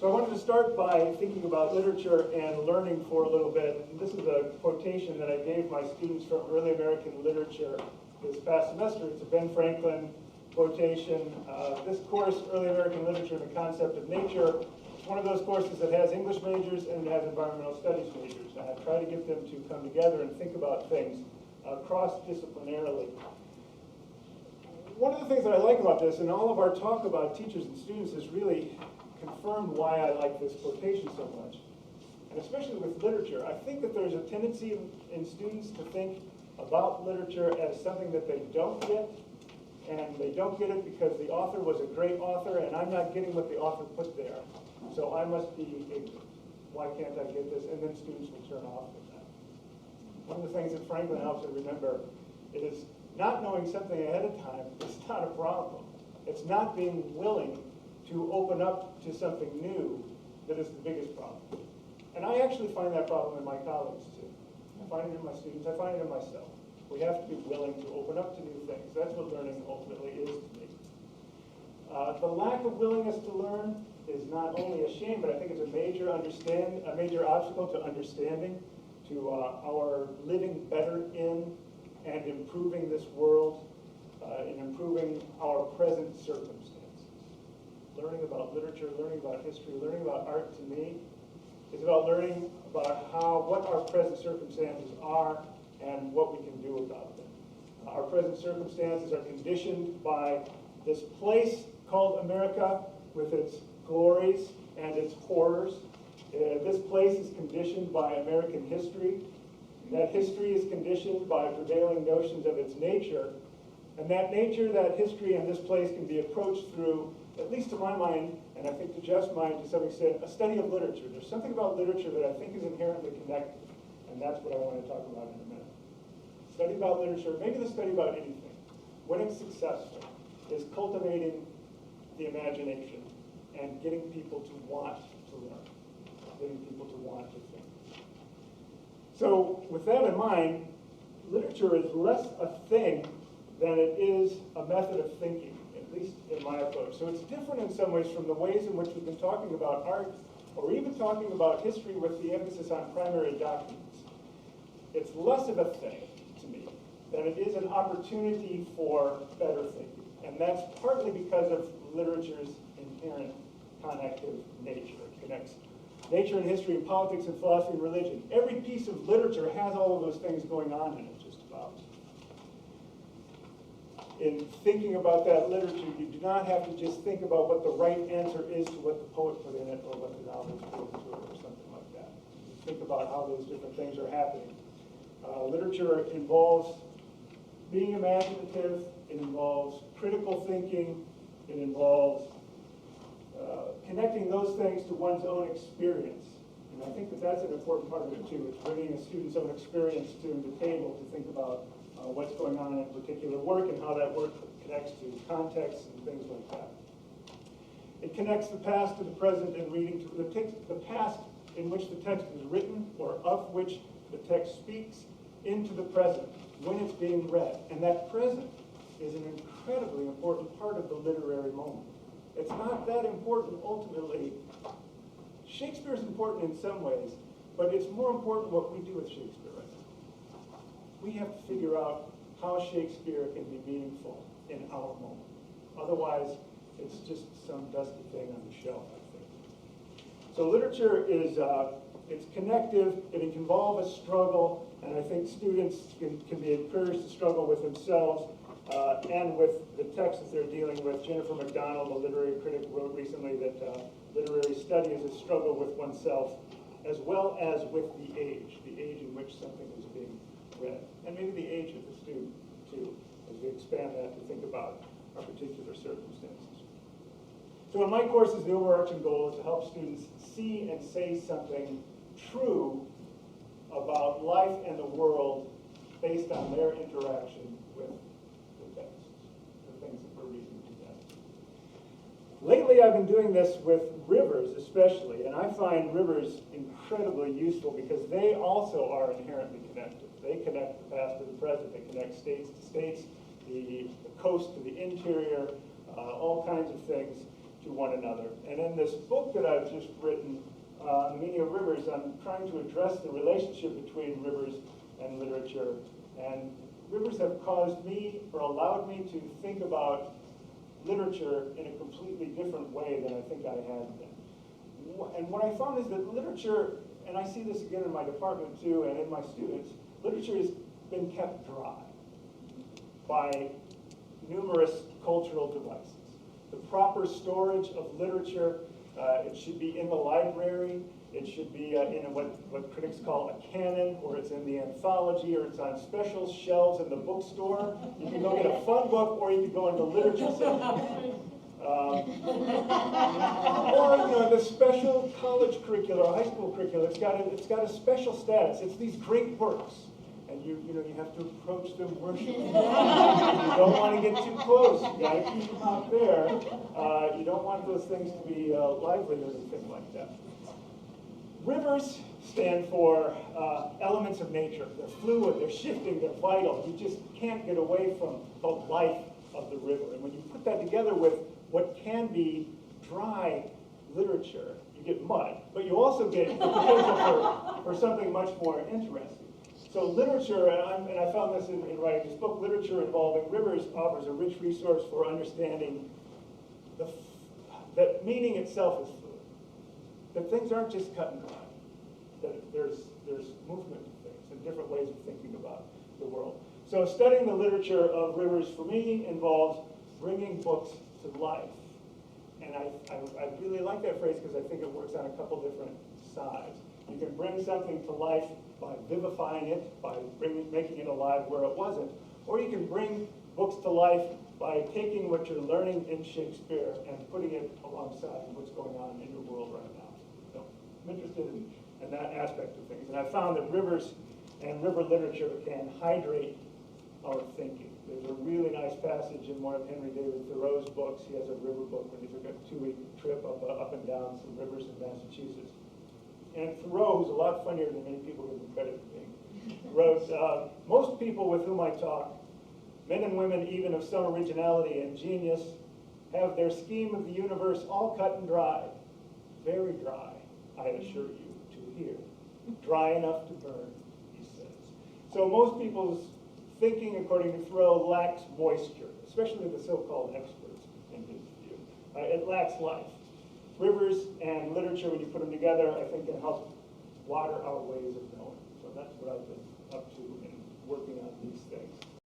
So I wanted to start by thinking about literature and learning for a little bit. And this is a quotation that I gave my students from Early American Literature this past semester. It's a Ben Franklin quotation. This course, Early American Literature and the Concept of Nature, is one of those courses that has English majors and it has environmental studies majors. And I try to get them to come together and think about things cross-disciplinarily. One of the things that I like about this, and all of our talk about teachers and students, has really confirmed why I like this quotation so much. And especially with literature, I think that there's a tendency in students to think about literature as something that they don't get, and they don't get it because the author was a great author, and I'm not getting what the author put there, so I must be ignorant. Why can't I get this? And then students will turn off from that. One of the things that Franklin helps us remember is not knowing something ahead of time is not a problem. It's not being willing to open up to something new that is the biggest problem. And I actually find that problem in my colleagues too. I find it in my students, I find it in myself. We have to be willing to open up to new things. That's what learning ultimately is to me. The lack of willingness to learn is not only a shame, but I think it's a major obstacle to understanding, to our living better in and improving this world, and improving our present circumstances. Learning about literature, learning about history, learning about art to me is about learning about what our present circumstances are and what we can do about them. Our present circumstances are conditioned by this place called America with its glories and its horrors. This place is conditioned by American history. That history is conditioned by prevailing notions of its nature. And that nature, that history, and this place can be approached through, at least to my mind, and I think to Jeff's mind to some extent, a study of literature. There's something about literature that I think is inherently connected, and that's what I want to talk about in a minute. Study about literature, maybe the study about anything, when it's successful, is cultivating the imagination and getting people to want to learn, getting people to want to think. So with that in mind, literature is less a thing than it is a method of thinking, at least in my approach. So it's different in some ways from the ways in which we've been talking about art, or even talking about history with the emphasis on primary documents. It's less of a thing, to me, than it is an opportunity for better thinking. And that's partly because of literature's inherent connective nature. It connects nature and history and politics and philosophy and religion. Every piece of literature has all of those things going on in it, just about. In thinking about that literature, you do not have to just think about what the right answer is to what the poet put in it or what the novelist put into it or something like that. You think about how those different things are happening. Literature involves being imaginative, it involves critical thinking, it involves connecting those things to one's own experience. And I think that that's an important part of it too. It's bringing a student's own experience to the table to think about what's going on in a particular work and how that work connects to context and things like that. It connects the past to the present and reading to the past in which the text is written or of which the text speaks into the present when it's being read. And that present is an incredibly important part of the literary moment. It's not that important ultimately. Shakespeare's important in some ways, but it's more important what we do with Shakespeare right now. We have to figure out how Shakespeare can be meaningful in our moment. Otherwise, it's just some dusty thing on the shelf, I think. So literature is it's connective, it can involve a struggle, and I think students can be encouraged to struggle with themselves and with the text that they're dealing with. Jennifer MacDonald, a literary critic, wrote recently that literary study is a struggle with oneself as well as with the age in which something is being read, and maybe the age of the student too, as we expand that to think about our particular circumstances. So in my courses, the overarching goal is to help students see and say something true about life and the world based on their interaction with the text, the things that we're reading together. Lately, I've been doing this with rivers especially, and I find rivers incredibly useful because they also are inherently connected. They connect the past to the present. They connect states to states, the coast to the interior, all kinds of things to one another. And in this book that I've just written, The Meaning of Rivers, I'm trying to address the relationship between rivers and literature. And rivers have caused me, or allowed me, to think about literature in a completely different way than I think I had been. And what I found is that literature, and I see this again in my department too, and in my students, literature has been kept dry by numerous cultural devices. The proper storage of literature, it should be in the library, it should be in what critics call a canon, or it's in the anthology, or it's on special shelves in the bookstore. You can go get a fun book, or you can go into the literature section. Or the special college curriculum or high school curriculum, it's got a special status. It's these great works, and you have to approach them worshipfully. You don't want to get too close. You got to keep them out there. You don't want those things to be livelihood and things like that. Rivers stand for elements of nature. They're fluid, they're shifting, they're vital. You just can't get away from the life of the river. And when you put that together with what can be dry literature, you get mud, but you also get the potential for something much more interesting. So literature, and I found this in writing this book, literature involving rivers offers a rich resource for understanding that meaning itself is fluid, that things aren't just cut and dry, that there's movement to things and different ways of thinking about the world. So studying the literature of rivers for me involves bringing books to life. And I really like that phrase because I think it works on a couple different sides. You can bring something to life by vivifying it, by making it alive where it wasn't. Or you can bring books to life by taking what you're learning in Shakespeare and putting it alongside what's going on in your world right now. So I'm interested in that aspect of things. And I found that rivers and river literature can hydrate our thinking. There's a really nice passage in one of Henry David Thoreau's books. He has a river book when he took a 2-week trip up and down some rivers in Massachusetts. And Thoreau, who's a lot funnier than many people give him credit for being, wrote, most people with whom I talk, men and women even of some originality and genius, have their scheme of the universe all cut and dry. Very dry, I assure you, to hear. Dry enough to burn, he says. So most people's thinking, according to Thoreau, lacks moisture, especially the so-called experts, in his view. It lacks life. Rivers and literature, when you put them together, I think can help water our ways of knowing. So that's what I've been up to in working on these things.